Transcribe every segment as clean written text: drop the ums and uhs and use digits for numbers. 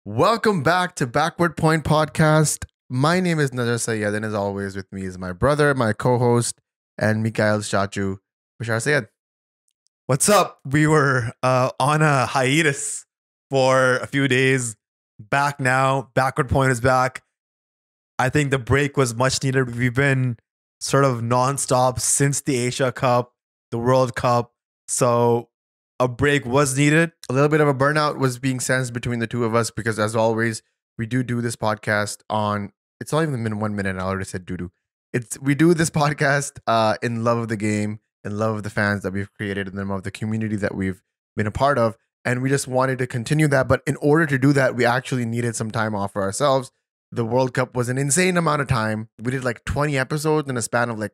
Welcome back to Backward Point Podcast. My name is Nazar Sayed, and as always, with me is my brother, my co-host, and Mikhail Shachu, Bashar Sayed. What's up? We were on a hiatus for a few days. Back now. Backward Point is back. I think the break was much needed. We've been sort of nonstop since the Asia Cup, the World Cup. So a break was needed. A little bit of a burnout was being sensed between the two of us because, as always, we do this podcast on. It's not even 1 minute. I already said doo. We do this podcast in love of the game, in love of the fans that we've created, and in love of the community that we've been a part of. And we just wanted to continue that. But in order to do that, we actually needed some time off for ourselves. The World Cup was an insane amount of time. We did like 20 episodes in a span of like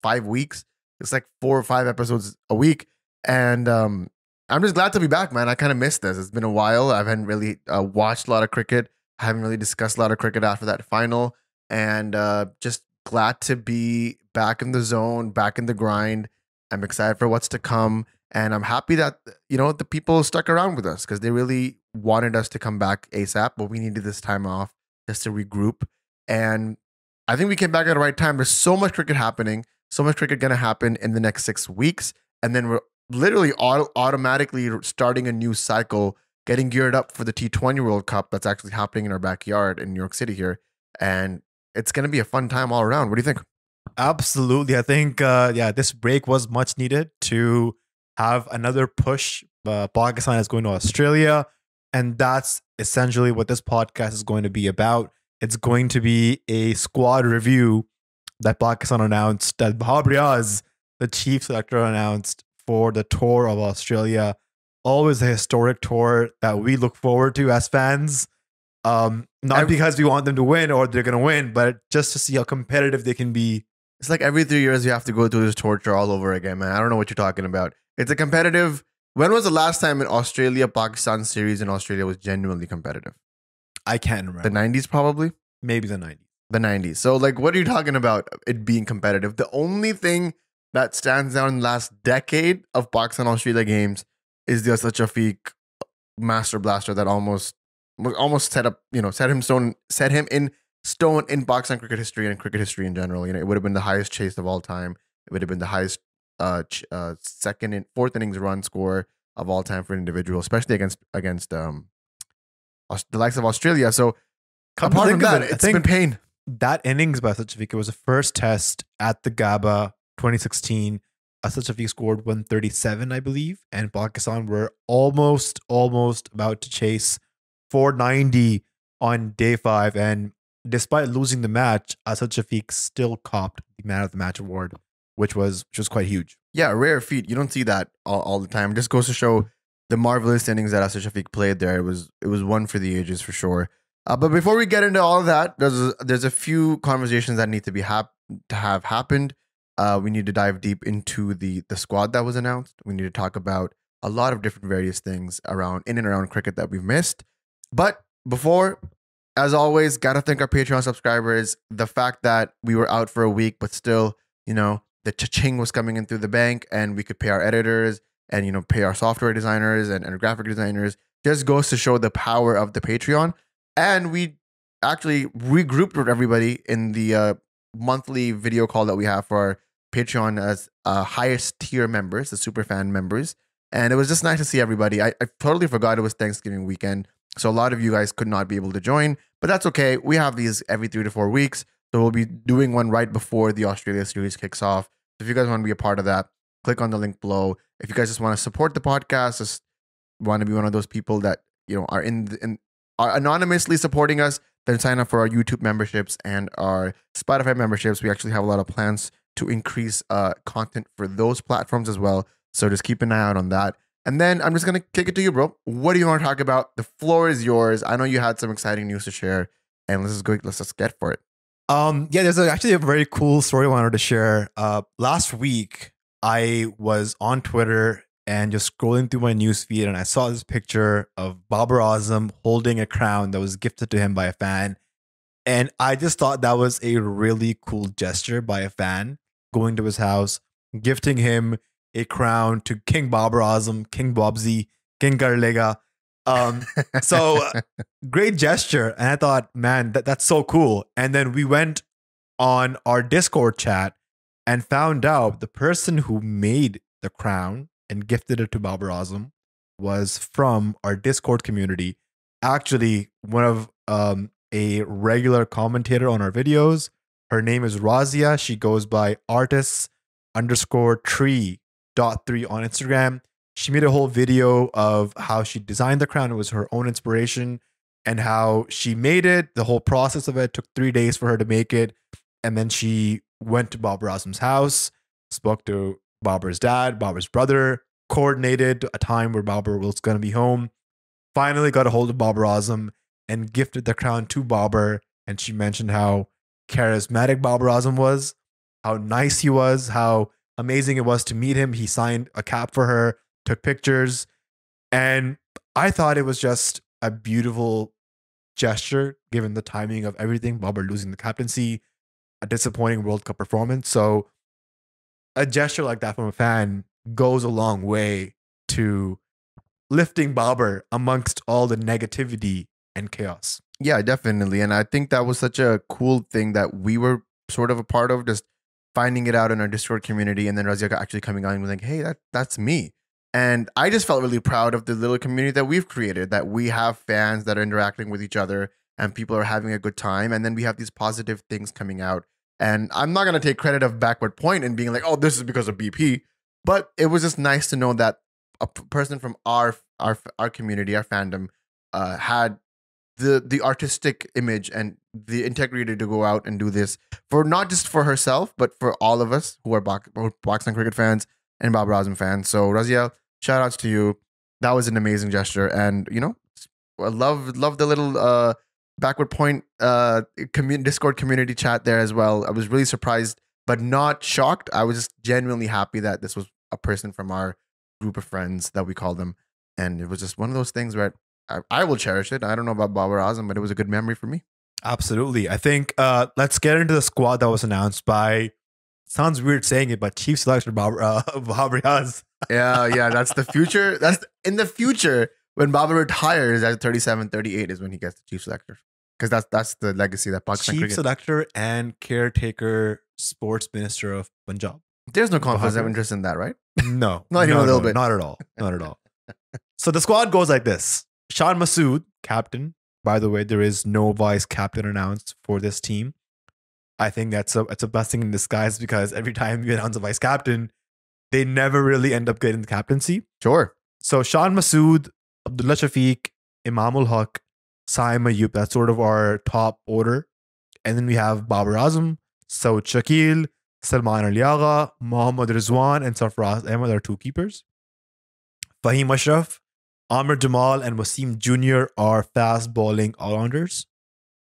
5 weeks. It's like 4 or 5 episodes a week. And I'm just glad to be back, man. I kind of missed this. It's been a while. I haven't really watched a lot of cricket. I haven't really discussed a lot of cricket after that final. And just glad to be back in the zone, back in the grind. I'm excited for what's to come. And I'm happy that, the people stuck around with us because they really wanted us to come back ASAP. But we needed this time off just to regroup. And I think we came back at the right time. There's so much cricket happening, so much cricket going to happen in the next 6 weeks. And then we're literally automatically starting a new cycle, getting geared up for the T20 World Cup that's actually happening in our backyard in New York City here. And it's going to be a fun time all around. What do you think? Absolutely. I think, this break was much needed to have another push. Pakistan is going to Australia. And that's essentially what this podcast is going to be about. It's going to be a squad review that Pakistan announced, that Riaz, the chief selector, announced for the tour of Australia. Always a historic tour that we look forward to as fans. Not because we want them to win or they're going to win, but just to see how competitive they can be. It's like every 3 years you have to go through this torture all over again, man. I don't know what you're talking about. It's a competitive. When was the last time an Australia-Pakistan series in Australia was genuinely competitive? I can't remember. The 90s probably? Maybe the 90s. The 90s. So like, what are you talking about it being competitive? The only thing that stands out in the last decade of Pakistan-Australia games is the Asad Shafiq master blaster that almost set him in stone in Pakistan cricket history and cricket history in general. It would have been the highest chase of all time. It would have been the highest second and fourth innings run score of all time for an individual, especially against the likes of Australia. So apart from that, it's been pain. That innings by Asad Shafiq, it was the first test at the Gabba 2016. Asad Shafiq scored 137, I believe, and Pakistan were almost about to chase 490 on day 5. And despite losing the match, Asad Shafiq still copped the Man of the Match award, which was quite huge. Yeah, a rare feat. You don't see that all the time. It just goes to show the marvelous innings that Asad Shafiq played there. It was one for the ages for sure. But before we get into all of that, there's a few conversations that need to be have happened. We need to dive deep into the squad that was announced. We need to talk about a lot of different various things in and around cricket that we've missed. But before, as always, gotta thank our Patreon subscribers. The fact that we were out for a week, but still, the cha-ching was coming in through the bank, and we could pay our editors and pay our software designers and graphic designers, just goes to show the power of the Patreon. And we actually regrouped with everybody in the monthly video call that we have for our Patreon as highest tier members, the super fan members. And it was just nice to see everybody. I totally forgot it was Thanksgiving weekend. So a lot of you guys could not be able to join, but that's okay. We have these every 3 to 4 weeks. So we'll be doing one right before the Australia series kicks off. So if you guys want to be a part of that, click on the link below. If you guys just want to support the podcast, just want to be one of those people that, are are anonymously supporting us, then sign up for our YouTube memberships and our Spotify memberships. We actually have a lot of plans to increase content for those platforms as well. So just keep an eye out on that. And then I'm just going to kick it to you, bro. What do you want to talk about? The floor is yours. I know you had some exciting news to share, and let's just get for it. There's actually a very cool story I wanted to share. Last week, I was on Twitter and just scrolling through my newsfeed, and I saw this picture of Babar holding a crown that was gifted to him by a fan. And I just thought that was a really cool gesture by a fan, going to his house, gifting him a crown to King Babar King Bobsy, King Karlega. Um, so great gesture. And I thought, man, that's so cool. And then we went on our Discord chat and found out the person who made the crown and gifted it to Babar Azam was from our Discord community. Actually, one of a regular commentator on our videos. Her name is Razia. She goes by artists_tree.3 on Instagram. She made a whole video of how she designed the crown. It was her own inspiration and how she made it. The whole process of it took 3 days for her to make it. And then she went to Babar Azam's house, spoke to Babar's dad, Babar's brother, coordinated a time where Babar was going to be home, finally got a hold of Babar Azam and gifted the crown to Babar. And she mentioned how charismatic Babar Azam was, how nice he was, how amazing it was to meet him. He signed a cap for her, took pictures. And I thought it was just a beautiful gesture given the timing of everything. Babar losing the captaincy, a disappointing World Cup performance. So a gesture like that from a fan goes a long way to lifting Babar amongst all the negativity and chaos. Yeah, definitely. And I think that was such a cool thing that we were sort of a part of, just finding it out in our Discord community, and then Razia actually coming on and was like, hey, that's me. And I just felt really proud of the little community that we've created, that we have fans that are interacting with each other and people are having a good time. And then we have these positive things coming out. And I'm not going to take credit of Backward Point and being like, oh, this is because of BP. But it was just nice to know that a person from our community, our fandom, had the artistic image and the integrity to go out and do this for not just for herself, but for all of us who are Pakistan cricket fans and Babar Azam fans. So Razia, shout outs to you. That was an amazing gesture. And, you know, I love the little Backward Point Discord community chat there as well. I was really surprised, but not shocked. I was just genuinely happy that this was a person from our group of friends that we call them. And it was just one of those things where I will cherish it. I don't know about Babar Azam, but it was a good memory for me. Absolutely. I think let's get into the squad that was announced by, sounds weird saying it, but Chief Selector Babar Riaz. Yeah. That's the future. In the future, when Babar retires at 37, 38 is when he gets the Chief Selector. Because that's the legacy that Pakistan Chief cricket. Selector and caretaker sports minister of Punjab. There's no conflict of interest in that, right? No. Not even a little bit. Not at all. Not at all. So the squad goes like this. Shan Masood, captain. By the way, there is no vice captain announced for this team. I think it's a blessing in disguise because every time you announce a vice captain, they never really end up getting the captaincy. Sure. So Shan Masood, Abdullah Shafiq, Imamul Haq, Saim Ayyub, that's sort of our top order. And then we have Babar Azam, Saud Shakil, Salman Al Yaga, Mohammad Rizwan, and Sarfraz Ahmed are two keepers. Fahim Ashraf, Amir Jamal, and Wasim Jr. are fast bowling all-rounders.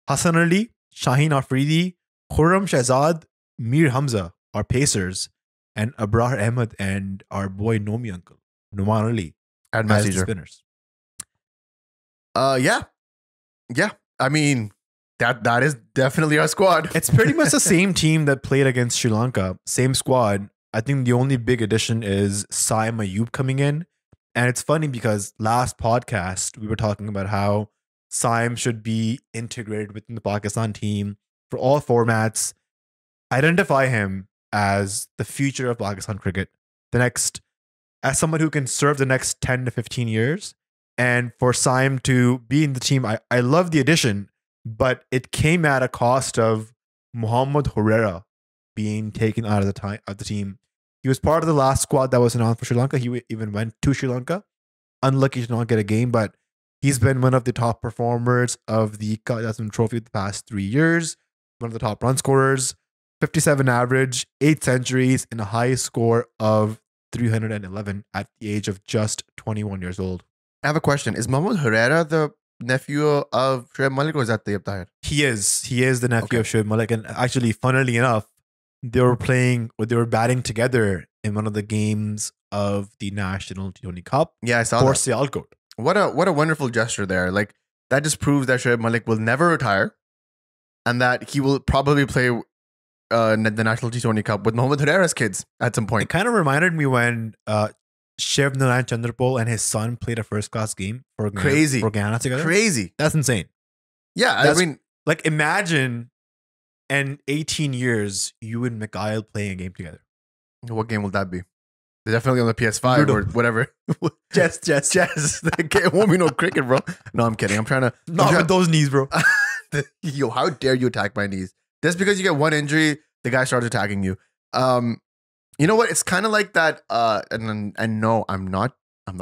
Hassan Ali, Shaheen Afridi, Khurram Shahzad, Mir Hamza are pacers. And Abrar Ahmed and our boy Nomi uncle, Numan Ali, And as the Messenger. spinners. Yeah. I mean, that is definitely our squad. It's pretty much the same team that played against Sri Lanka. Same squad. I think the only big addition is Saim Ayyub coming in. And it's funny because last podcast, we were talking about how Saim should be integrated within the Pakistan team for all formats. Identify him as the future of Pakistan cricket. As someone who can serve the next 10 to 15 years. And for Saim to be in the team, I love the addition, but it came at a cost of Muhammad Herrera being taken out of the team. He was part of the last squad that was announced for Sri Lanka. He even went to Sri Lanka. Unlucky to not get a game, but he's been one of the top performers of the Kajasam Trophy the past 3 years. One of the top run scorers, 57 average, 8 centuries, and a high score of 311 at the age of just 21 years old. I have a question. Is Mohammad Herrera the nephew of Shoaib Malik, or is that Tayyib Tahir? He is the nephew of Shoaib Malik. And actually, funnily enough, they were batting together in one of the games of the National T20 Cup. Yeah, I saw for that. Sialkot. What a wonderful gesture there. Like, that just proves that Shoaib Malik will never retire and that he will probably play the National T20 Cup with Mohammad Herrera's kids at some It point. kind of reminded me when Shiv Narayan Chandrapal and his son played a first class game for Crazy. for Ghana together. Crazy. That's insane. Yeah, That's- I mean, Like imagine in 18 years you and Mikhail playing a game together. what game will that be? Definitely on the PS5 Ludo. or whatever. Chess. Chess. It won't be no cricket, bro. No, I'm kidding. I'm trying to. Not with those knees, bro. Yo, how dare you attack my knees? Just because you get one injury, the guy starts attacking you. You know what? It's kind of like that. And no, I'm not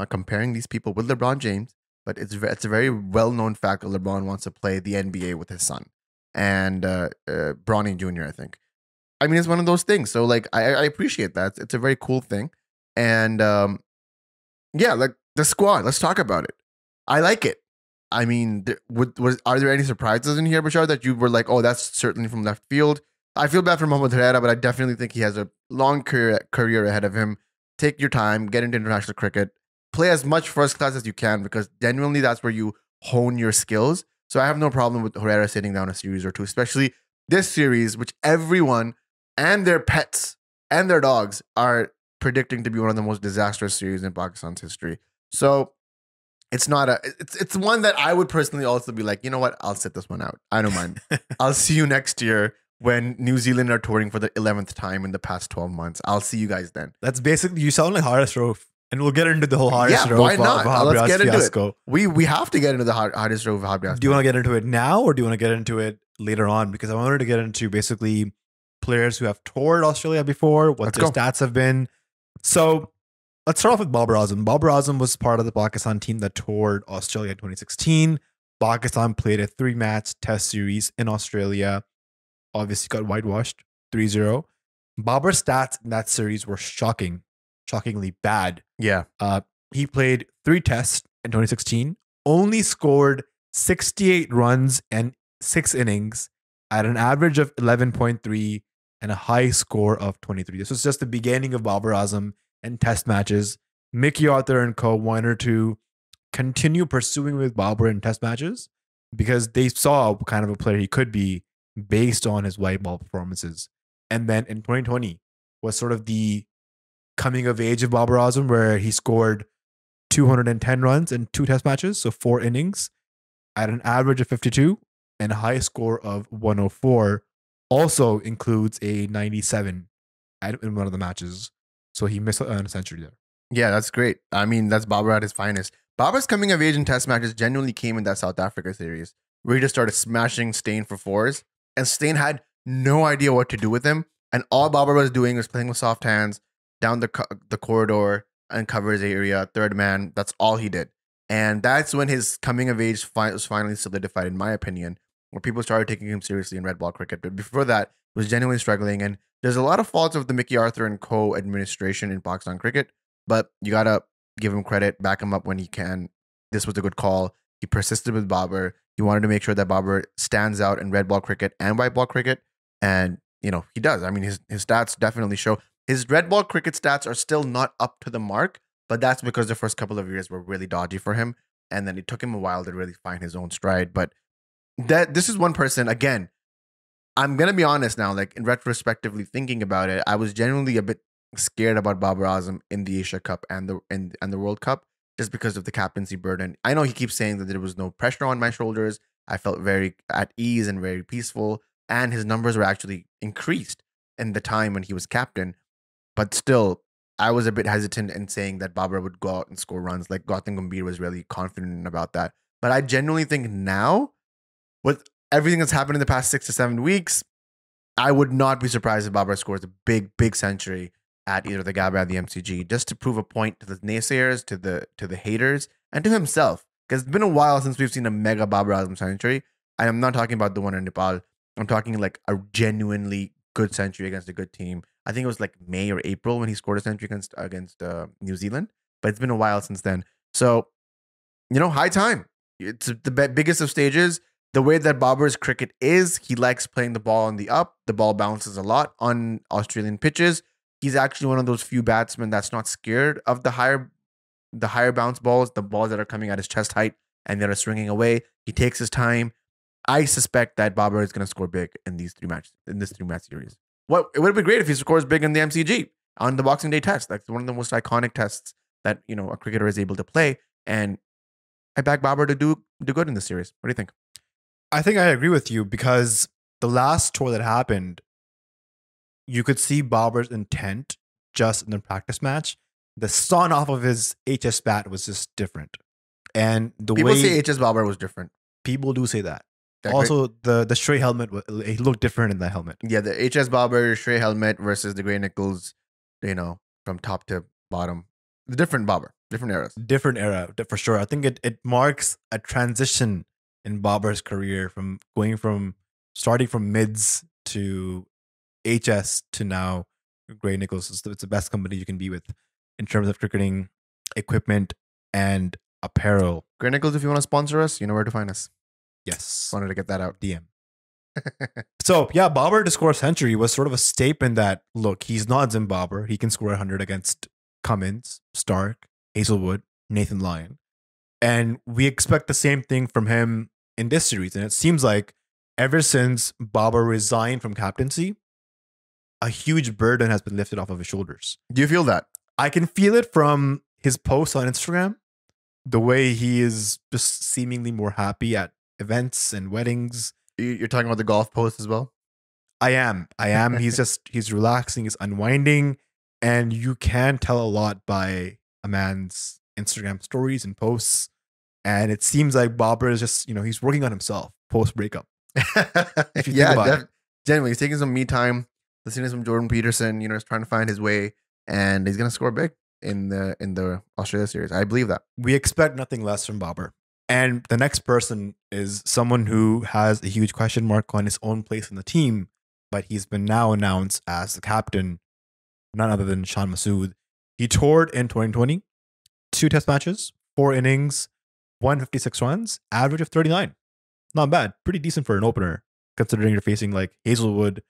comparing these people with LeBron James, but it's a very well known fact that LeBron wants to play the NBA with his son and Bronny Jr. I think. I mean, it's one of those things. So like, I appreciate that. It's a very cool thing, and yeah, like the squad. Let's talk about it. I like it. I mean, are there any surprises in here, Bashar, that you were like, oh, that's certainly from left field? I feel bad for Mohammad Herrera, but I definitely think he has a long career ahead of him. Take your time, get into international cricket, play as much first class as you can, because genuinely that's where you hone your skills. So I have no problem with Herrera sitting down a series or two, especially this series, which everyone and their pets and their dogs are predicting to be one of the most disastrous series in Pakistan's history. So it's not it's one that I would personally also be like, you know what? I'll sit this one out. I don't mind. I'll see you next year when New Zealand are touring for the 11th time in the past 12 months. I'll see you guys then. That's basically, you sound like Haris Rauf. And we'll get into the whole Haris Yeah, Rauf. why not? Wahab Let's Riaz get into fiasco. it. We have to get into the hardest row of Wahab Riaz. Do you want to get into it now or do you want to get into it later on? Because I wanted to get into basically players who have toured Australia before, what Let's their go. stats have been. So let's start off with Babar Azam. Babar Azam was part of the Pakistan team that toured Australia in 2016. Pakistan played a 3-match test series in Australia. Obviously got whitewashed 3-0. Babar's stats in that series were shockingly bad. Yeah. He played 3 tests in 2016, only scored 68 runs and 6 innings at an average of 11.3 and a high score of 23. This was just the beginning of Babar Azam and test matches. Mickey Arthur and co wanted to continue pursuing with Babar in test matches because they saw what kind of a player he could be based on his white ball performances. And then in 2020 was sort of the coming of age of Babar Azam, where he scored 210 runs in 2 test matches, so 4 innings at an average of 52 and a high score of 104. Also includes a 97 in one of the matches. So he missed a century there. Yeah, that's great. I mean, that's Babar at his finest. Babar's coming of age in test matches genuinely came in that South Africa series where he just started smashing Stain for 4s. And Stain had no idea what to do with him. And all Babar was doing was playing with soft hands down the corridor and cover his area, third man. That's all he did. And that's when his coming of age was finally solidified, in my opinion, where people started taking him seriously in red ball cricket. But before that, he was genuinely struggling. And there's a lot of faults of the Mickey Arthur and co administration in Pakistan cricket. But you got to give him credit, back him up when he can. This was a good call. He persisted with Babar. He wanted to make sure that Babar stands out in red ball cricket and white ball cricket. And, you know, he does. I mean, his stats definitely show. His red ball cricket stats are still not up to the mark, but that's because the first couple of years were really dodgy for him. And then it took him a while to really find his own stride. But this is one person, again, I'm going to be honest now, like in retrospectively thinking about it, I was genuinely a bit scared about Babar Azam in the Asia Cup and the World Cup just because of the captaincy burden. I know he keeps saying that there was no pressure on my shoulders. I felt very at ease and very peaceful. And his numbers were actually increased in the time when he was captain. But still, I was a bit hesitant in saying that Babar would go out and score runs. Like Gautam Gambhir was really confident about that. But I genuinely think now, with everything that's happened in the past 6 to 7 weeks, I would not be surprised if Babar scores a big century at either the Gabba or the MCG, just to prove a point to the naysayers, to the haters, and to himself. Because it's been a while since we've seen a mega Babar Azam century. And I'm not talking about the one in Nepal. I'm talking like a genuinely good century against a good team. I think it was like May or April when he scored a century against New Zealand. But it's been a while since then. So, you know, high time. It's the biggest of stages. The way that Babar's cricket is, he likes playing the ball on the up. The ball bounces a lot on Australian pitches. He's actually one of those few batsmen that's not scared of the higher bounce balls, the balls that are coming at his chest height and that are swinging away. He takes his time. I suspect that Babar is going to score big in this 3-match series. It would be great if he scores big in the MCG on the Boxing Day test. That's one of the most iconic tests that a cricketer is able to play. And I back Babar to do good in this series. What do you think? I think I agree with you because the last tour that happened, you could see Babar's intent just in the practice match. The sun off of his HS bat was just different. And the People way say HS Babar was different. people do say that. That Also, the Stray helmet, he looked different in that helmet. Yeah, the HS Babar Shrey helmet versus the Grey Nichols, from top to bottom. The different Babar, different eras. Different era, for sure. I think it marks a transition in Babar's career from starting from mids to HS to now Grey Nichols. It's the best company you can be with in terms of cricketing equipment and apparel. Grey Nichols, if you want to sponsor us, you know where to find us. Yes. Wanted to get that out. DM. So, yeah, Babar to score a century was sort of a statement that, look, he's not Zimbabwe. He can score 100 against Cummins, Stark, Hazelwood, Nathan Lyon. And we expect the same thing from him in this series. And it seems like ever since Babar resigned from captaincy, a huge burden has been lifted off of his shoulders. Do you feel that? I can feel it from his posts on Instagram, the way he is just seemingly more happy at events and weddings. You're talking about the golf post as well? I am. He's relaxing, he's unwinding, and you can tell a lot by a man's Instagram stories and posts. And it seems like Babar is just, he's working on himself post breakup. Genuinely, he's taking some me time, listening to some Jordan Peterson, just trying to find his way, and he's gonna score big in the Australia series. I believe that. We expect nothing less from Babar. And the next person is someone who has a huge question mark on his own place in the team, but he's been now announced as the captain, none other than Shan Masood. He toured in 2020, 2 test matches, 4 innings, 156 runs, average of 39. Not bad. Pretty decent for an opener, considering you're facing like Hazelwood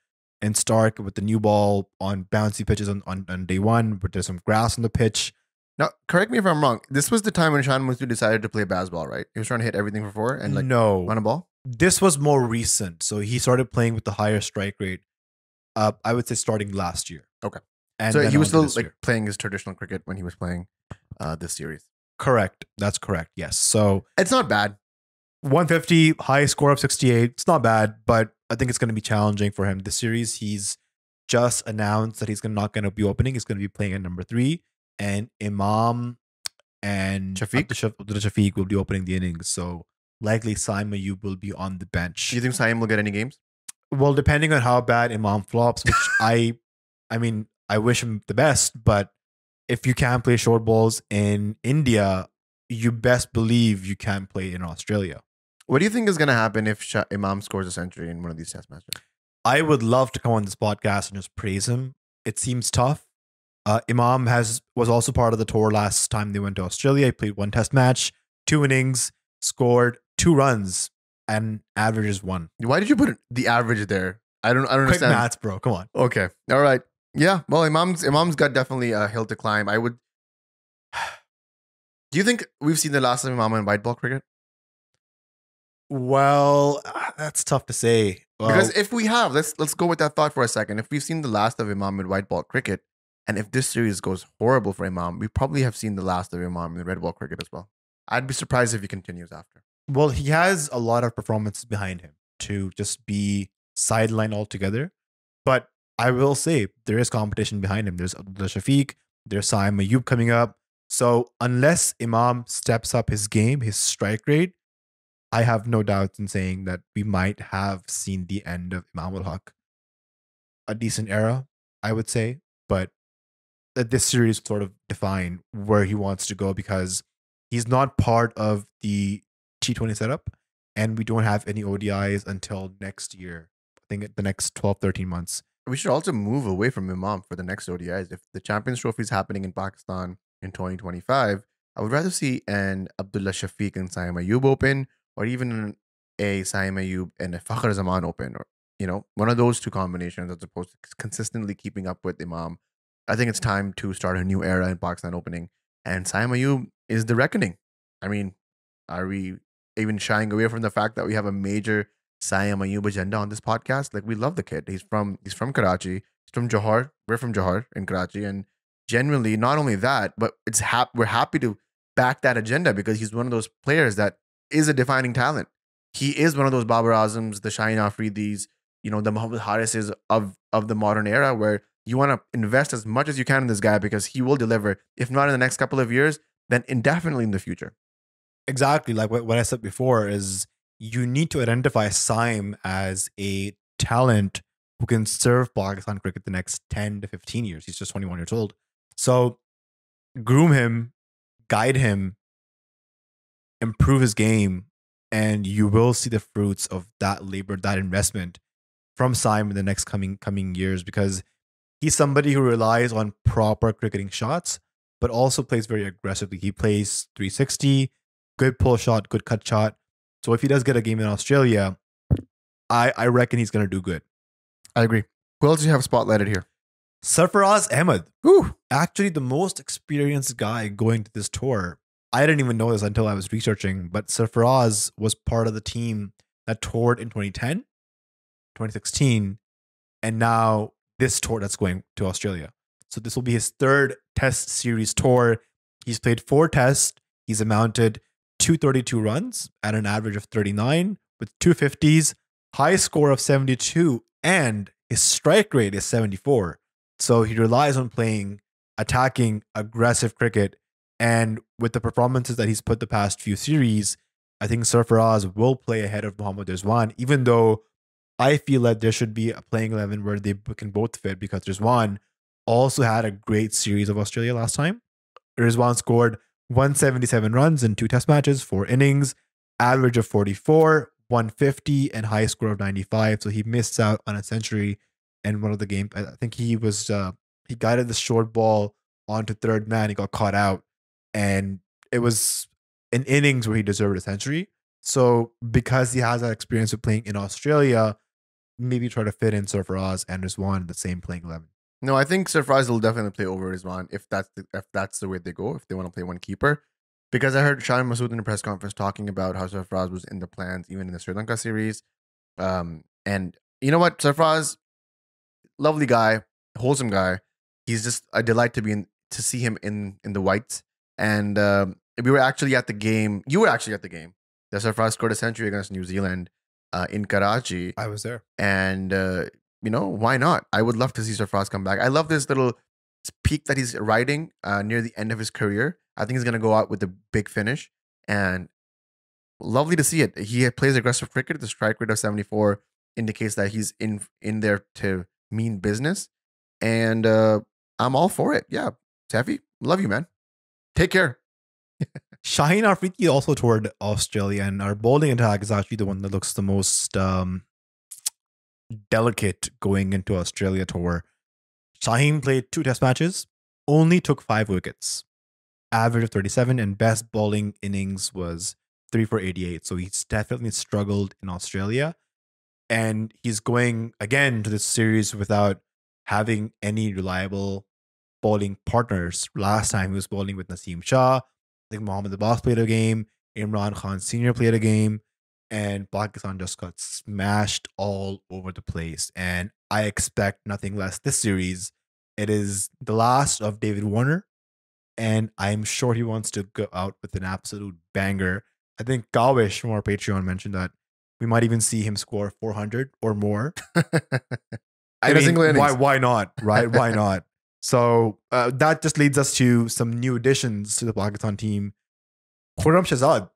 and Stark with the new ball on bouncy pitches on day one, but there's some grass on the pitch. Now, correct me if I'm wrong. This was the time when Shan Musu decided to play baseball, right? He was trying to hit everything for 4 and run a ball. This was more recent. So he started playing with the higher strike rate. I would say starting last year. Okay. And so he was still year. playing his traditional cricket when he was playing this series. Correct. That's correct. Yes. So it's not bad. 150, high score of 68. It's not bad, but I think it's going to be challenging for him. This series, he's just announced that he's not going to be opening. He's going to be playing at number 3. And Imam and Shafiq will be opening the innings. So likely Saim Ayub will be on the bench. Do you think Saim will get any games? Well, depending on how bad Imam flops, which I wish him the best, but if you can't play short balls in India, you best believe you can play in Australia. What do you think is going to happen if Imam scores a century in one of these test matches? I would love to come on this podcast and just praise him. It seems tough. Imam was also part of the tour last time they went to Australia. He played 1 test match, 2 innings, scored 2 runs, and averages 1. Why did you put the average there? I don't Quick understand. maths, bro. Come on. Okay. All right. Yeah. Well, Imam's got definitely a hill to climb. I would. Do you think we've seen the last of Imam in white ball cricket? Well, that's tough to say. Because if we have, let's go with that thought for a second. If we've seen the last of Imam in white ball cricket, and if this series goes horrible for Imam, we probably have seen the last of Imam in red ball cricket as well. I'd be surprised if he continues after. Well, he has a lot of performances behind him to just be sidelined altogether. But I will say there is competition behind him. There's Abdullah Shafiq, there's Saim Ayub coming up. So unless Imam steps up his game, his strike rate, I have no doubts in saying that we might have seen the end of Imam ul-Haq. A decent era, I would say. But this series sort of define where he wants to go because he's not part of the T20 setup and we don't have any ODIs until next year. I think the next 12, 13 months. We should also move away from Imam for the next ODIs. If the Champions Trophy is happening in Pakistan in 2025, I would rather see an Abdullah Shafiq and Saim Ayub open or even a Saim Ayub and a Fakhar Zaman open or, one of those 2 combinations as opposed to consistently keeping up with Imam. I think it's time to start a new era in Pakistan opening. And Saim Ayub is the reckoning. I mean, are we even shying away from the fact that we have a major Saim Ayub agenda on this podcast? Like, we love the kid. He's from Karachi. He's from Johor. We're from Johor in Karachi. And genuinely, not only that, but we're happy to back that agenda because he's one of those players that is a defining talent. He is one of those Babar Azams, the Shaheen Afridis, the Mohammad Harises of the modern era, where you want to invest as much as you can in this guy because he will deliver, if not in the next couple of years, then indefinitely in the future. Exactly. Like what I said before is you need to identify Saim as a talent who can serve Pakistan cricket the next 10 to 15 years. He's just 21 years old. So groom him, guide him, improve his game, and you will see the fruits of that labor, that investment from Saim in the next coming years, because he's somebody who relies on proper cricketing shots, but also plays very aggressively. He plays 360, good pull shot, good cut shot. So if he does get a game in Australia, I reckon he's going to do good. I agree. Who else do you have spotlighted here? Sarfaraz Ahmed. Ooh. Actually the most experienced guy going to this tour. I didn't even know this until I was researching, but Sarfaraz was part of the team that toured in 2010, 2016, and now this tour that's going to Australia. So this will be his third test series tour. He's played 4 tests. He's amounted 232 runs at an average of 39 with 250s, high score of 72, and his strike rate is 74. So he relies on playing attacking, aggressive cricket. And with the performances that he's put the past few series, I think Sarfaraz will play ahead of Mohammad Rizwan, even though I feel that there should be a playing 11 where they can both fit, because Rizwan also had a great series of Australia last time. Rizwan scored 177 runs in 2 test matches, 4 innings, average of 44, 150, and high score of 95. So he missed out on a century in one of the games. I think he guided the short ball onto third man. He got caught out, and it was an innings where he deserved a century. So because he has that experience of playing in Australia, maybe try to fit in Sarfaraz and Rizwan in the same playing 11. No, I think Sarfaraz will definitely play over Rizwan if that's the way they go, if they want to play one keeper. Because I heard Shaheen Masood in the press conference talking about how Sarfaraz was in the plans even in the Sri Lanka series. And you know what? Sarfaraz, lovely guy, wholesome guy. He's just a delight to see him in the whites. And we were actually at the game. You were actually at the game. The Sarfaraz scored a century against New Zealand in Karachi. I was there. And why not? I would love to see Sarfaraz come back. I love this little peak that he's riding near the end of his career. I think he's going to go out with a big finish, and lovely to see it. He plays aggressive cricket. The strike rate of 74 indicates that he's in there to mean business, and I'm all for it. Yeah, Taffy, love you, man. Take care. Shaheen Afridi also toured Australia, and our bowling attack is actually the one that looks the most delicate going into Australia tour. Shaheen played 2 test matches, only took 5 wickets, average of 37, and best bowling innings was 3 for 88. So he's definitely struggled in Australia, and he's going again to this series without having any reliable bowling partners. Last time he was bowling with Naseem Shah. I think Mohammad Abbas played a game. Imran Khan Sr. played a game. And Pakistan just got smashed all over the place. And I expect nothing less this series. It is the last of David Warner, and I'm sure he wants to go out with an absolute banger. I think Kawish from our Patreon mentioned that we might even see him score 400 or more. I mean, why not, right? Why not? So that just leads us to some new additions to the Pakistan team. Khurram Shahzad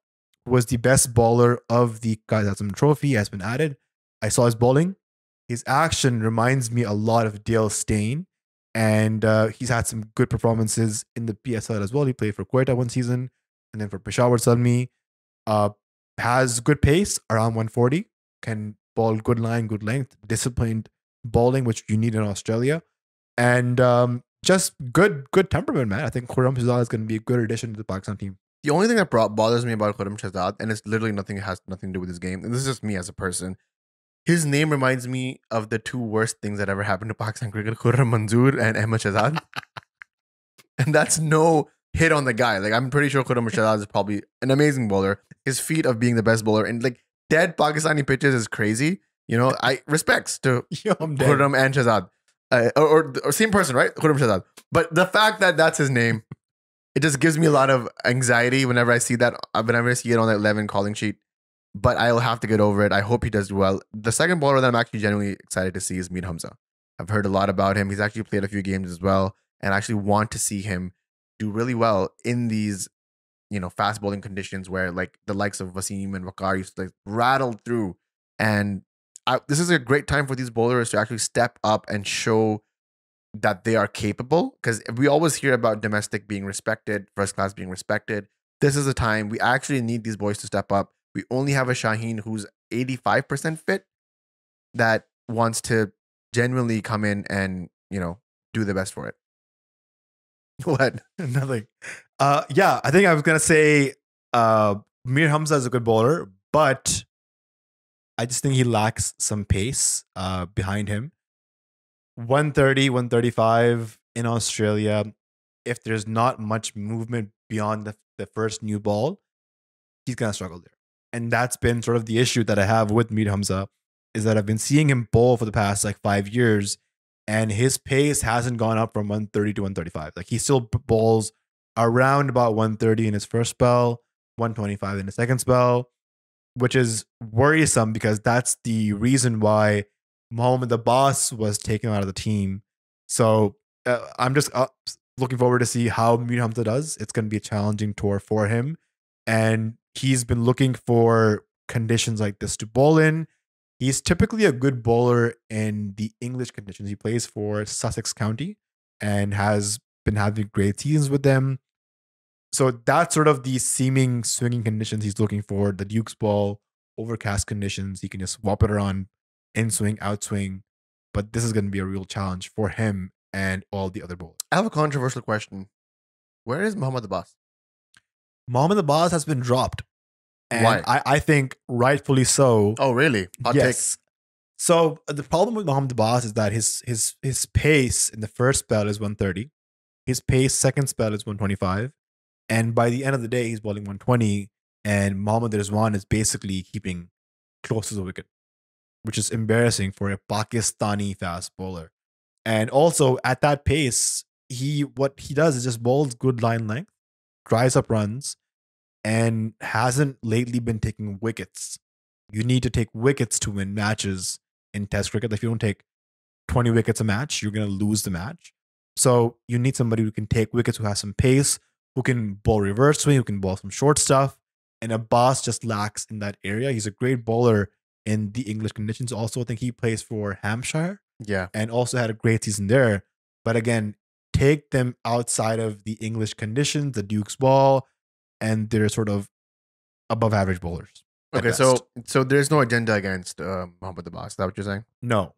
was the best bowler of the Qaid Azam Trophy, has been added. I saw his bowling. His action reminds me a lot of Dale Steyn, and he's had some good performances in the PSL as well. He played for Quetta one season, and then for Peshawar Salmi. Has good pace, around 140, can bowl good line, good length, disciplined bowling, which you need in Australia, and just good temperament, man. I think Khurram Shahzad is going to be a good addition to the Pakistan team. The only thing that bothers me about Khurram Shahzad, and it's literally has nothing to do with his game, and this is just me as a person, his name reminds me of the 2 worst things that ever happened to Pakistan cricket, Khurram Manzoor and Ahmed Shahzad. And that's no hit on the guy. Like, I'm pretty sure Khurram Shahzad is probably an amazing bowler. His feat of being the best bowler in like dead Pakistani pitches is crazy. I respects to Khurram and Shahzad. or same person, right? Khurram Shahzad. But the fact that that's his name, it just gives me a lot of anxiety whenever I see that. Whenever I see it on that 11 calling sheet. But I'll have to get over it. I hope he does well. The second bowler that I'm actually genuinely excited to see is Mir Hamza. I've heard a lot about him. He's actually played a few games as well, and I actually want to see him do really well in these, fast bowling conditions where like the likes of Wasim and Waqar used to like rattle through. And this is a great time for these bowlers to actually step up and show that they are capable, because we always hear about domestic being respected, first class being respected. This is a time we actually need these boys to step up. We only have a Shaheen who's 85% fit that wants to genuinely come in and, do the best for it. What? Nothing. Yeah, I think I was gonna say Mir Hamza is a good bowler, but I just think he lacks some pace behind him. 130, 135 in Australia. If there's not much movement beyond the first new ball, he's gonna struggle there. And that's been sort of the issue that I have with Mir Hamza, is that I've been seeing him bowl for the past like 5 years, and his pace hasn't gone up from 130 to 135. Like he still bowls around about 130 in his first spell, 125 in the second spell, which is worrisome because that's the reason why Mohammad Abbas was taken out of the team. So I'm just looking forward to see how Mir Hamza does. It's going to be a challenging tour for him. And he's been looking for conditions like this to bowl in. He's typically a good bowler in the English conditions. He plays for Sussex County and has been having great seasons with them. So that's sort of the seeming swinging conditions he's looking for. The Duke's ball, overcast conditions. He can just swap it around, in swing, out swing. But this is going to be a real challenge for him and all the other bowlers. I have a controversial question. Where is Mohammad Abbas? Mohammad Abbas has been dropped. And Why? I think rightfully so. Oh, really? Hot yes. So the problem with Mohammad Abbas is that his pace in the first spell is 130. His pace second spell is 125. And by the end of the day, he's bowling 120. And Mohammad Rizwan is basically keeping close to the wicket, which is embarrassing for a Pakistani fast bowler. And also at that pace, what he does is just bowls good line length, dries up runs, and hasn't lately been taking wickets. You need to take wickets to win matches in Test cricket. If you don't take 20 wickets a match, you're going to lose the match. So you need somebody who can take wickets, who has some pace, who can bowl reverse swing, who can bowl some short stuff. And Abbas just lacks in that area. He's a great bowler in the English conditions. Also, I think he plays for Hampshire. Yeah. And also had a great season there. But again, take them outside of the English conditions, the Duke's ball, and they're sort of above average bowlers. Okay, so there's no agenda against Mohammad Abbas. Is that what you're saying? No.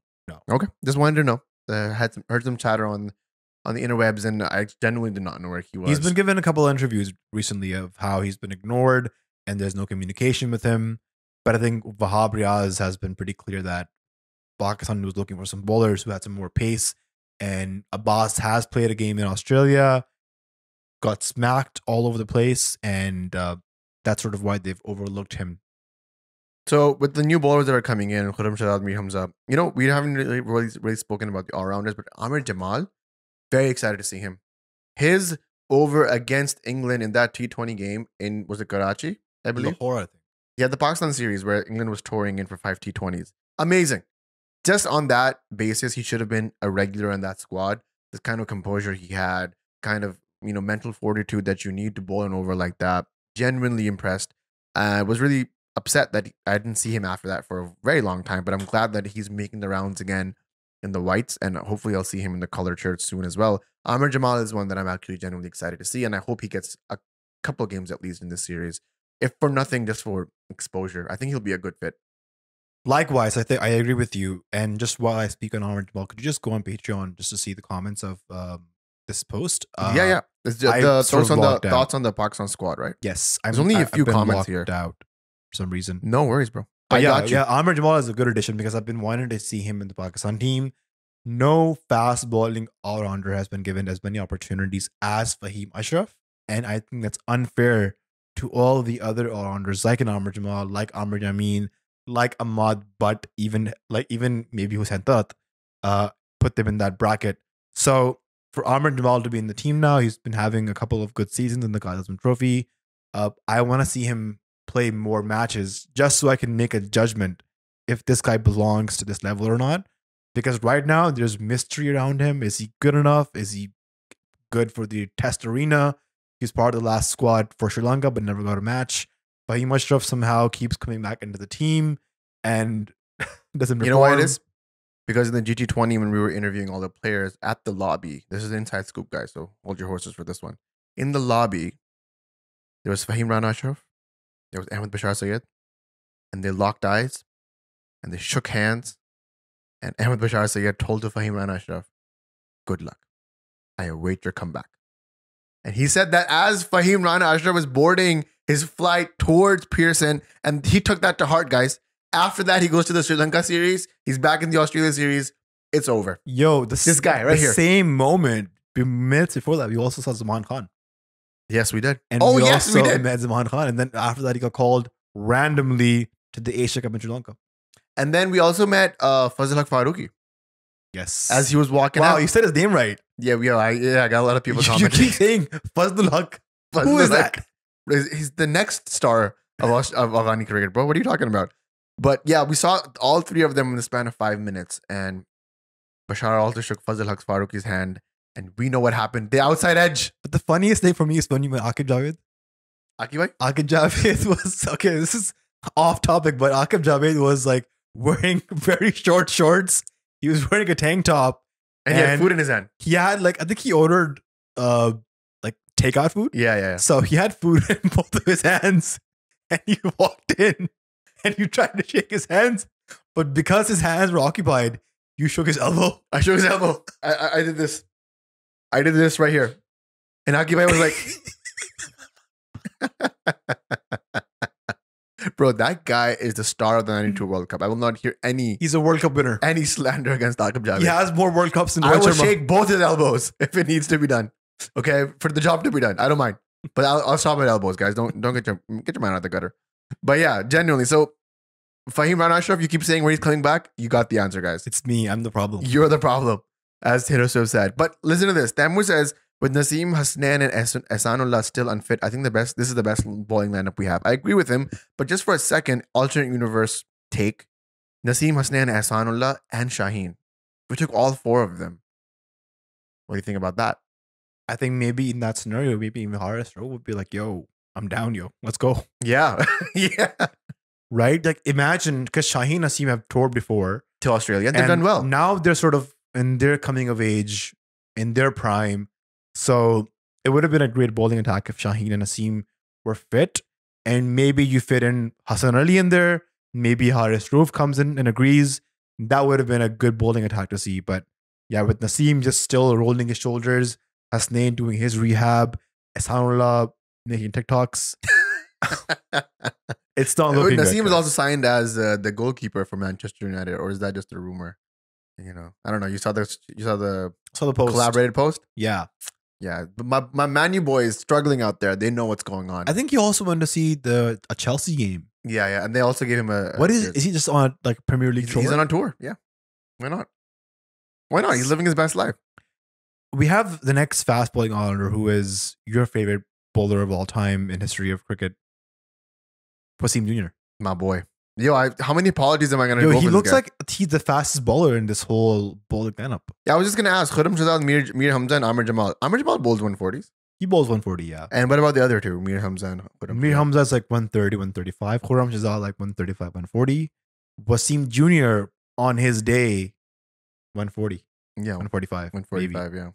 Okay, just wanted to know. Heard some chatter on the interwebs, and I genuinely did not know where he was. He's been given a couple of interviews recently of how he's been ignored and there's no communication with him. But I think Wahab Riaz has been pretty clear that Pakistan was looking for some bowlers who had some more pace. And Abbas has played a game in Australia, got smacked all over the place, and that's sort of why they've overlooked him. So with the new bowlers that are coming in, Khurram Shahzad, Mir Hamza, we haven't really spoken about the all-rounders, but Amir Jamal, very excited to see him. His over against England in that T20 game in, was it Karachi, I believe? Lahore, I think. Yeah, the Pakistan series where England was touring in for 5 T20s. Amazing. Just on that basis, he should have been a regular in that squad. The kind of composure he had, kind of, mental fortitude that you need to bowl an over like that. Genuinely impressed. I was really upset that I didn't see him after that for a very long time, but I'm glad that he's making the rounds again in the whites, and hopefully I'll see him in the colored shirts soon as well. Amir Jamal is one that I'm actually genuinely excited to see, and I hope he gets a couple of games at least in this series. If for nothing, just for exposure. I think he'll be a good fit. Likewise, I think I agree with you. And just while I speak on Amir Jamal, could you just go on Patreon just to see the comments of this post? Yeah. It's just the thoughts on the Pakistan squad, right? Yes. There's only a few comments here. Out for some reason. No worries, bro. But yeah, Amir Jamal is a good addition because I've been wanting to see him in the Pakistan team. No fast bowling all-rounder has been given as many opportunities as Fahim Ashraf. And I think that's unfair to all the other all-rounders like an Amir Jamal, like Amr Jameen, like Ahmad Butt, even maybe Hussain Tat. put them in that bracket. So for Amr Jamal to be in the team now, he's been having a couple of good seasons in the Kazim Trophy. I want to see him play more matches just so I can make a judgment if this guy belongs to this level or not. Because right now there's mystery around him. Is he good enough? Is he good for the test arena? He's part of the last squad for Sri Lanka, but never got a match. Fahim Ashraf somehow keeps coming back into the team and doesn't perform. You know why it is? Because in the GT20, when we were interviewing all the players at the lobby, this is an inside scoop, guys, so hold your horses for this one. In the lobby, there was Fahim Rana Ashraf, there was Ahmed Bashar Sayed, and they locked eyes, and they shook hands, and Ahmed Bashar Sayed told to Fahim Rana Ashraf, good luck. I await your comeback. And he said that as Fahim Rana Ashraf was boarding his flight towards Pearson, and he took that to heart, guys. After that, he goes to the Sri Lanka series. He's back in the Australia series. It's over. Yo, this guy right here. Same moment, minutes before that, we also saw Zaman Khan. Yes, we did. And we met Zaman Khan. And then after that, he got called randomly to the Asia Cup in Sri Lanka. And then we also met Fazil Haq Farooqi. Yes. As he was walking out. Wow, you said his name right. Yeah, I got a lot of people commenting. You keep saying Fazil Haq. Who is that? He's the next star of Afghani cricket, bro. What are you talking about? But yeah, we saw all three of them in the span of 5 minutes. And Bashar also shook Fazil Haq Farooqi's hand. And we know what happened. The outside edge. But the funniest thing for me is when you met Aqib Javed. Aqib Javed was, okay, this is off topic, but Aqib Javed was like wearing very short shorts. He was wearing a tank top. And he had food in his hand. He had I think he ordered like takeout food. Yeah. So he had food in both of his hands. And he walked in and you tried to shake his hands. But because his hands were occupied, you shook his elbow. I shook his elbow. I did this. I did this right here. And Aqib was like... Bro, that guy is the star of the 92 World Cup. I will not hear He's a World Cup winner. Any slander against Aqib Javed. He has more World Cups than I will shake both his elbows if it needs to be done. Okay, for the job to be done. I don't mind. But I'll stop at elbows, guys. Don't get your man out of the gutter. But yeah, genuinely. So Fahim Rana Ashraf, you keep saying where he's coming back. You got the answer, guys. It's me. I'm the problem. You're the problem, as Hiroso said. But listen to this. Taimur says, with Naseem, Hasnain, and Ehsanullah still unfit, I think this is the best bowling lineup we have. I agree with him, but just for a second, alternate universe take. Naseem, Hasnain, Ehsanullah, and Shaheen. We took all four of them. What do you think about that? I think maybe in that scenario, maybe even Haris Rauf would be like, yo, I'm down, yo. Let's go. Yeah. Yeah. Right? Like imagine, because Shaheen and Naseem have toured before. To Australia. And they've done well. Now they're sort of in their coming of age, in their prime. So it would have been a great bowling attack if Shaheen and Naseem were fit. And maybe you fit in Hassan Ali in there. Maybe Haris Rauf comes in and agrees. That would have been a good bowling attack to see. But yeah, with Naseem just still rolling his shoulders, Hasnain doing his rehab, Ehsanullah making TikToks. It's not looking good. Naseem was also signed as the goalkeeper for Manchester United, or is that just a rumor? You know, I don't know. You saw the post. Collaborated post? Yeah. Yeah, but my Man U boys struggling out there. They know what's going on. I think he also went to see a Chelsea game. Yeah, and they also gave him a. What is he just on like Premier League tour? He's on tour. Yeah, why not? Why not? He's living his best life. We have the next fast bowling all-rounder who is your favorite bowler of all time in history of cricket, Wasim Jr. My boy. Yo, how many apologies am I gonna do? He looks like he's the fastest bowler in this whole bowling lineup. Yeah, I was just gonna ask Khurram Shahzad, Mir Hamza, and Amir Jamal. Amir Jamal bowls 140s. He bowls 140, yeah. And what about the other two, Mir Hamza and Khurram? Mir Hamza is like 130, 135. Khurram Shahzad like 135, 140. Wasim Jr. on his day, 140. Yeah, 145. 145, maybe. Yeah.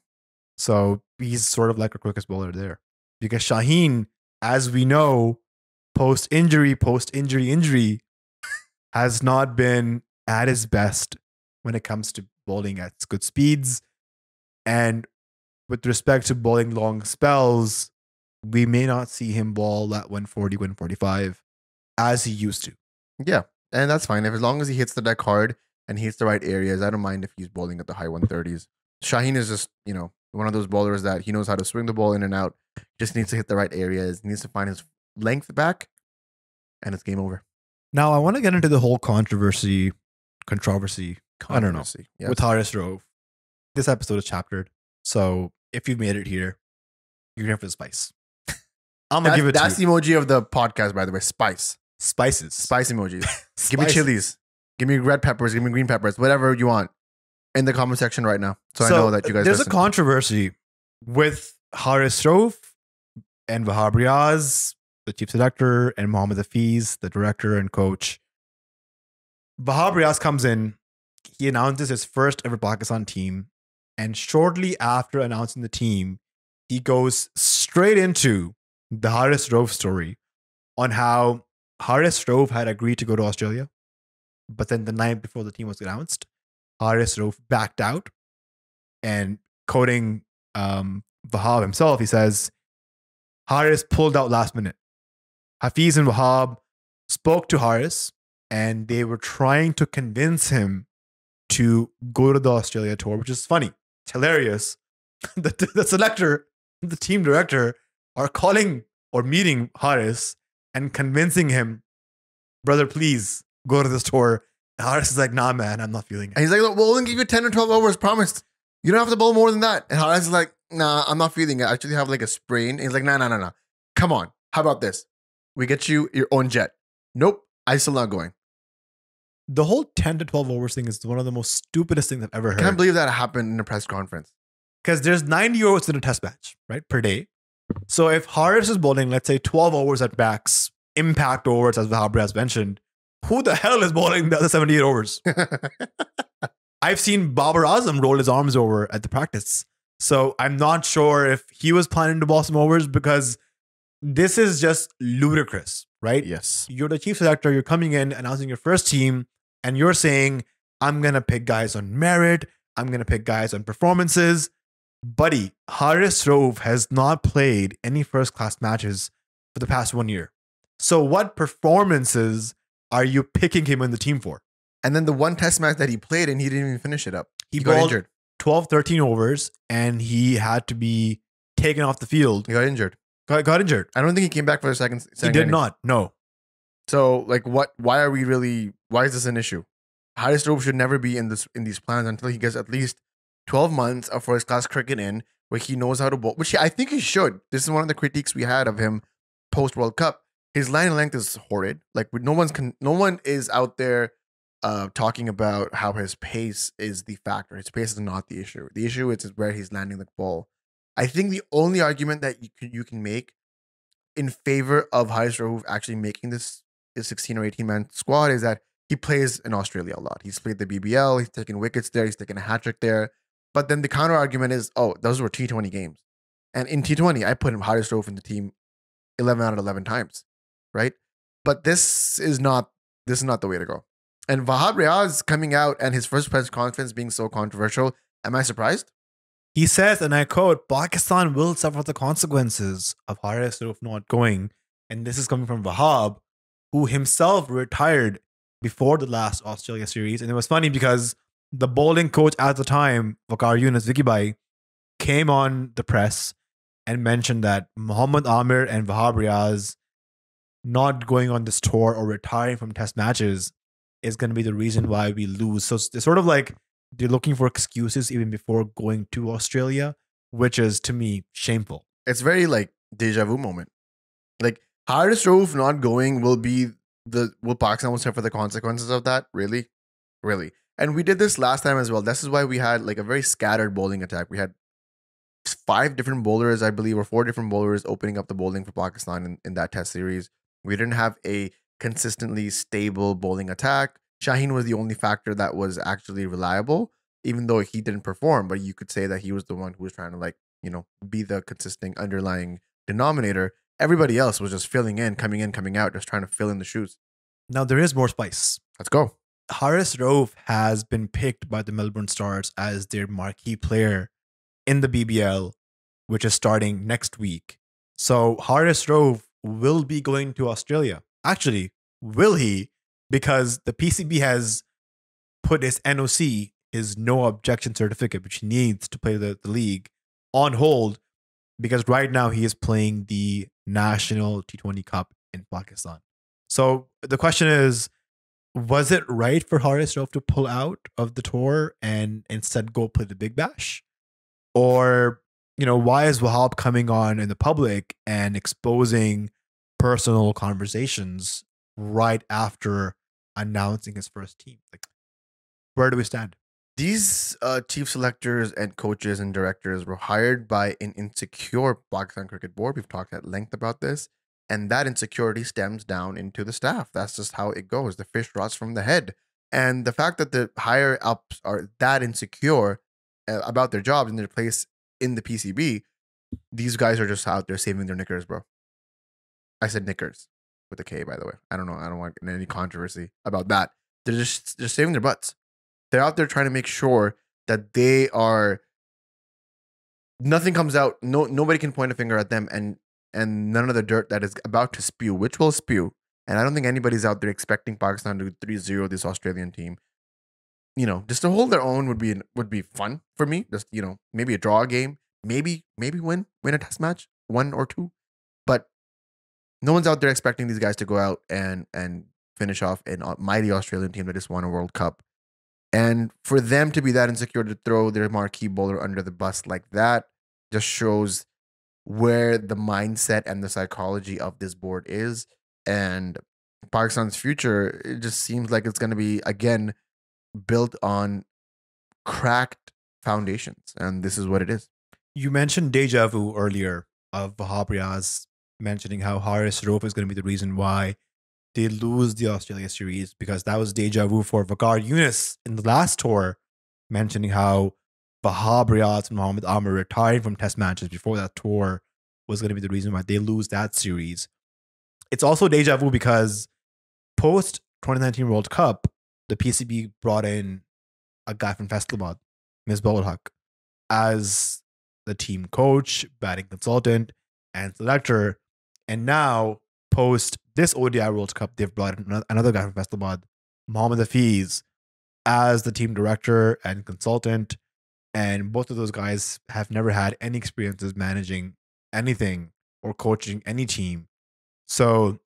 So he's sort of like a quickest bowler there. Because Shaheen, as we know, post-injury, has not been at his best when it comes to bowling at good speeds. And with respect to bowling long spells, we may not see him bowl at 140, 145 as he used to. Yeah, and that's fine. As long as he hits the deck hard and he hits the right areas, I don't mind if he's bowling at the high 130s. Shaheen is just, one of those bowlers that he knows how to swing the ball in and out. Just needs to hit the right areas, needs to find his length back, and it's game over. Now, I want to get into the whole controversy, I don't know, yes. with Haris Rauf. this episode is chaptered. So if you've made it here, you're here for the spice. I'm gonna give it That's to you. the emoji of the podcast, by the way. Spice. Spices. Spice emojis. Give me Spice. chilies. Give me red peppers. Give me green peppers. Whatever you want in the comment section right now. So I know that you guys there's listen. a controversy with Rauf and Wahab Riaz, the chief selector, and Mohammad Hafeez, the director and coach. Wahab Riaz comes in. He announces his first ever Pakistan team. And shortly after announcing the team, he goes straight into the Rauf story on how Rauf had agreed to go to Australia. But then the night before the team was announced, Rauf backed out. And quoting Wahab himself, he says, Haris pulled out last minute. Hafeez and Wahab spoke to Haris and they were trying to convince him to go to the Australia tour, which is funny. It's hilarious. The selector, the team director are calling or meeting Haris and convincing him, brother, please go to this tour. And Haris is like, nah, man, I'm not feeling it. And he's like, look, we'll only give you 10 or 12 hours, promised. You don't have to bowl more than that. And Haris is like, nah, I'm not feeling it. I actually have like a sprain. And he's like, nah. Come on. How about this? We get you your own jet. Nope. I'm still not going. The whole 10 to 12 hours thing is one of the most stupidest things I've ever heard. I can't believe that happened in a press conference. Because there's 90 overs in a test match, right, per day. So if Haris is bowling, let's say 12 overs at backs, impact overs, as Wahab has mentioned, who the hell is bowling the other 78 overs? I've seen Babar Azam roll his arms over at the practice. So I'm not sure if he was planning to bowl some overs because this is just ludicrous, right? Yes. You're the chief selector, you're coming in, announcing your first team, and you're saying, I'm going to pick guys on merit, I'm going to pick guys on performances. Buddy, Rauf has not played any first-class matches for the past 1 year. So what performances are you picking him in the team for? And then the one test match that he played and he didn't even finish it up. He got bowled injured. 12, 13 overs, and he had to be taken off the field. He got injured. Got injured. I don't think he came back for the second He did inning. not. No. So, like, why is this an issue? Rauf should never be in these plans until he gets at least 12 months of first class cricket in where he knows how to bowl, which I think he should. This is one of the critiques we had of him post World Cup. His line length is horrid. Like, no one is out there talking about how his pace is the factor. His pace is not the issue. The issue is where he's landing the ball. I think the only argument that you can make in favor of Rauf actually making this 16 or 18 man squad is that he plays in Australia a lot. He's played the BBL. He's taken wickets there. He's taken a hat trick there. But then the counter argument is, oh, those were T20 games. And in T20, I put Rauf in the team 11 out of 11 times, right? But this is not the way to go. And Wahab Riaz coming out and his first press conference being so controversial, am I surprised? He says, and I quote, Pakistan will suffer the consequences of Rauf not going. And this is coming from Wahab, who himself retired before the last Australia series. And it was funny because the bowling coach at the time, Waqar Yunus Vicky Bhai, came on the press and mentioned that Muhammad Amir and Wahab Riaz not going on this tour or retiring from test matches is going to be the reason why we lose. So it's sort of like they're looking for excuses even before going to Australia, which is, to me, shameful. It's very like deja vu moment. Like Rauf not going will Pakistan will suffer the consequences of that? Really? Really? And we did this last time as well. This is why we had like a very scattered bowling attack. We had 5 different bowlers, I believe, or 4 different bowlers opening up the bowling for Pakistan in that test series. We didn't have a consistently stable bowling attack. Shaheen was the only factor that was actually reliable, even though he didn't perform. But you could say that he was the one who was trying to be the consistent underlying denominator. Everybody else was just filling in, coming out, just trying to fill in the shoes. Now there is more spice. Let's go. Rauf has been picked by the Melbourne Stars as their marquee player in the BBL, which is starting next week. So Rauf will be going to Australia. Actually, will he? Because the PCB has put his NOC, his no objection certificate, which he needs to play the league, on hold because right now he is playing the National T20 Cup in Pakistan. So the question is, Was it right for Haris Rauf to pull out of the tour and instead go play the Big Bash? Or, why is Wahab coming on in the public and exposing personal conversations right after announcing his first team? Like, where do we stand? These chief selectors and coaches and directors were hired by an insecure Pakistan Cricket Board. We've talked at length about this. And that insecurity stems down into the staff. That's just how it goes. The fish rots from the head. And the fact that the higher ups are that insecure about their jobs and their place in the PCB, these guys are just out there saving their knickers, bro. I said knickers with a K, by the way. I don't know. I don't want any controversy about that. They're just saving their butts. They're out there trying to make sure that they are. Nothing comes out. Nobody can point a finger at them, and none of the dirt that is about to spew, which will spew. And I don't think anybody's out there expecting Pakistan to 3-0 this Australian team. Just to hold their own would be fun for me. Just maybe a draw game, maybe win a test match, 1 or 2. But no one's out there expecting these guys to go out and finish off a mighty Australian team that just won a World Cup. And for them to be that insecure to throw their marquee bowler under the bus like that just shows where the mindset and the psychology of this board is. And Pakistan's future, it just seems like it's going to be, again, built on cracked foundations. And this is what it is. You mentioned deja vu earlier of Wahab Riaz mentioning how Haris Rauf is going to be the reason why they lose the Australia series, because that was deja vu for Waqar Younis in the last tour, mentioning how Wahab Riaz and Mohammad Abbas retiring from test matches before that tour was going to be the reason why they lose that series. It's also deja vu because post 2019 World Cup, the PCB brought in a guy from Faisalabad, Misbah ul Haq, as the team coach, batting consultant, and selector. And now, post this ODI World Cup, they've brought in another guy from Faisalabad, Mohammad Hafeez, as the team director and consultant. And both of those guys have never had any experiences managing anything or coaching any team. So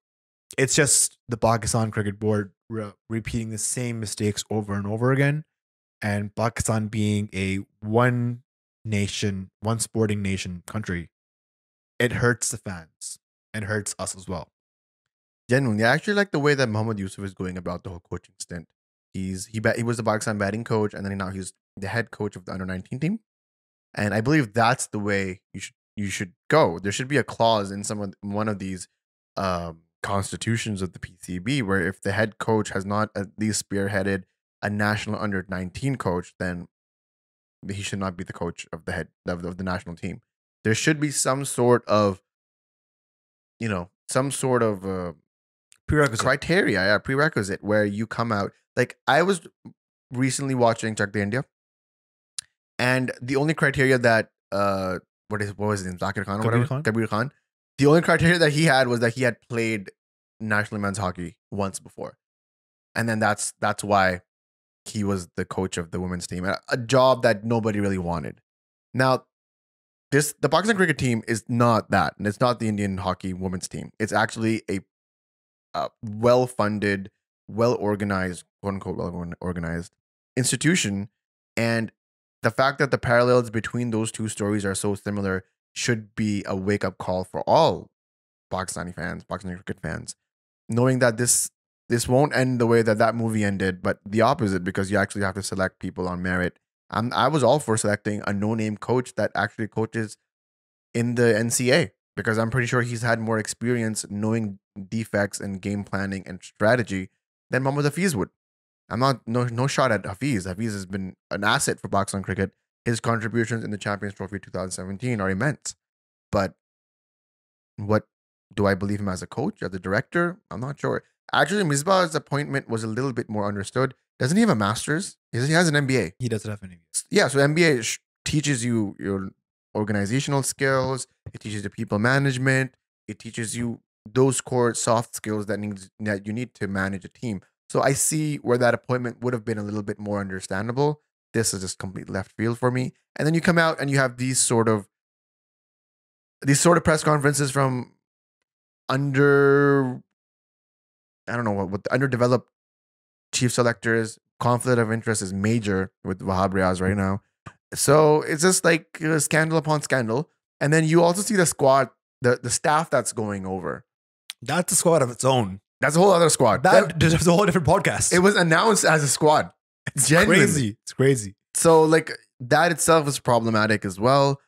it's just the Pakistan Cricket Board repeating the same mistakes over and over again. And Pakistan being a one nation, one sporting nation country, it hurts the fans and hurts us as well. Genuinely, I actually like the way that Mohammad Yusuf is going about the whole coaching stint. He was the Pakistan batting coach, and then now he's the head coach of the under-19 team. And I believe that's the way you should go. There should be a clause in one of these constitutions of the PCB where if the head coach has not at least spearheaded a national under-19 coach, then he should not be the coach of the head of the national team. There should be some sort of Prerequisite. criteria, prerequisite where you come out. Like I was recently watching Chak De India, and the only criteria that what was his name, Zakir Khan or Kabir whatever, Khan? Kabir Khan, the only criteria that he had was that he had played national men's hockey once before, and then that's why he was the coach of the women's team, a job that nobody really wanted. Now, the Pakistan cricket team is not that, and it's not the Indian hockey women's team. It's actually a well-funded, well-organized, quote-unquote well-organized institution. And the fact that the parallels between those two stories are so similar should be a wake-up call for all Pakistani cricket fans, knowing that this won't end the way that movie ended, but the opposite, because you actually have to select people on merit. I was all for selecting a no-name coach that actually coaches in the NCA, because I'm pretty sure he's had more experience knowing defects and game planning and strategy than Mohammad Hafeez would. I'm not no shot at Hafeez. Hafeez has been an asset for Pakistan cricket. His contributions in the Champions Trophy 2017 are immense. But what do I believe him as a coach, as a director? I'm not sure. Actually, Misbah's appointment was a little bit more understood. Doesn't he have a master's? He has an MBA. He doesn't have any. Yeah, so MBA teaches you your organizational skills. It teaches you people management. It teaches you those core soft skills that you need to manage a team. So I see where that appointment would have been a little bit more understandable. This is just complete left field for me. And then you come out and you have these sort of press conferences from underdeveloped chief selectors. Conflict of interest is major with Wahab Riaz right now. So it's just like scandal upon scandal. And then you also see the squad, the staff that's going over. That's a squad of its own. That's a whole other squad. That deserves a whole different podcast. It was announced as a squad. It's Genuinely. crazy. It's crazy. So like that itself is problematic as well.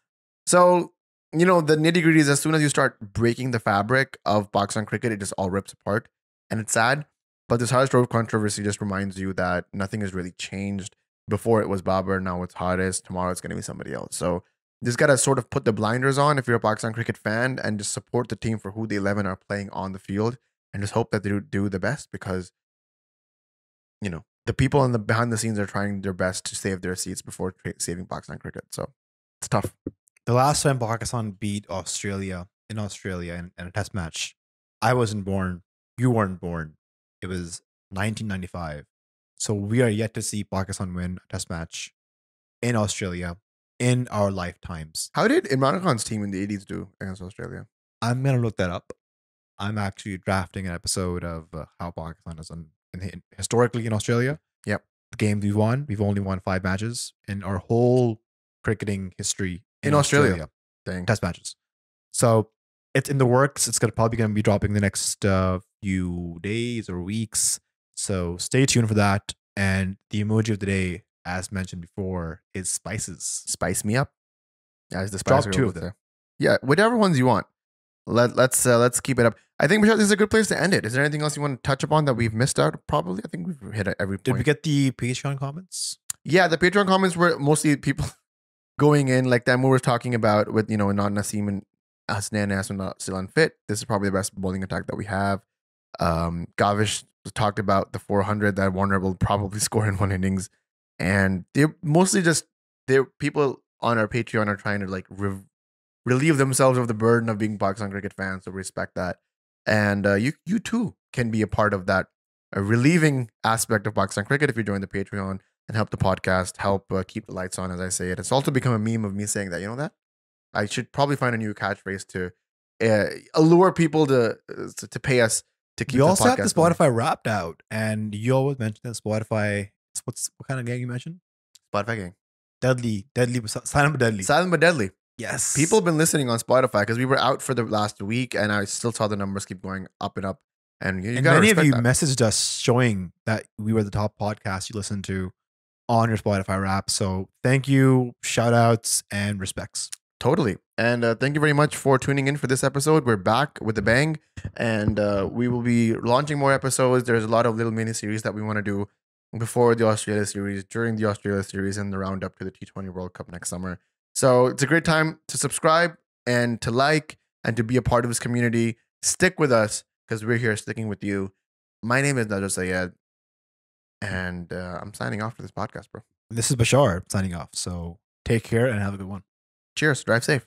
So, you know, the nitty gritty is as soon as you start breaking the fabric of Pakistan cricket, it just all rips apart. And it's sad. But this Harish Rauf controversy just reminds you that nothing has really changed. Before it was Babar, now it's Harish. Tomorrow it's going to be somebody else. So you just got to sort of put the blinders on if you're a Pakistan cricket fan and just support the team for who the 11 are playing on the field and just hope that they do the best because, you know, the people in the behind the scenes are trying their best to save their seats before saving Pakistan cricket. So it's tough. The last time Pakistan beat Australia in a test match, I wasn't born. You weren't born. It was 1995. So we are yet to see Pakistan win a test match in Australia in our lifetimes. How did Imran Khan's team in the 80s do against Australia? I'm going to look that up. I'm actually drafting an episode of how Pakistan has done historically in Australia. Yep. The games we've won, we've only won 5 matches in our whole cricketing history in Australia. Dang. Test matches. So it's in the works. It's probably going to be dropping the next few days or weeks. So stay tuned for that. And the emoji of the day, as mentioned before, is spices. Spice me up. As the Drop spice 2 of them. Yeah, whatever ones you want. Let's keep it up. I think Michelle, this is a good place to end it. Is there anything else you want to touch upon that we've missed out? Probably. I think we've hit every point. Did we get the Patreon comments? Yeah, the Patreon comments were mostly people going in like that. We were talking about with not Naseem and Hasnan are not still unfit. This is probably the best bowling attack that we have. Gavish talked about the 400 that Warner will probably score in one innings, and they're mostly just people on our Patreon are trying to like relieve themselves of the burden of being Pakistan cricket fans. So respect that, and you too can be a part of that relieving aspect of Pakistan cricket if you join the Patreon and help the podcast, help keep the lights on, as I say it. It's also become a meme of me saying that. You know that I should probably find a new catchphrase to allure people to pay us to keep. We also have the podcast going. Spotify Wrapped out, and you always mention that Spotify. What kind of gang you mentioned? Spotify gang. Deadly, silent but deadly. Silent but deadly. Yes, People have been listening on Spotify because we were out for the last week, and I still saw the numbers keep going up and up. And you gotta many of respect you that. messaged us showing that we were the top podcast you listened to on your Spotify Wrap. So thank you, shout outs, and respects. Totally. And thank you very much for tuning in for this episode. We're back with a bang, and we will be launching more episodes. There's a lot of little mini series that we want to do before the Australia series, during the Australia series, and the roundup to the T20 World Cup next summer. So it's a great time to subscribe and to like and to be a part of this community. Stick with us because we're here sticking with you. My name is Najjar Sayed, and I'm signing off for this podcast, bro. This is Bashar signing off. So take care and have a good one. Cheers. Drive safe.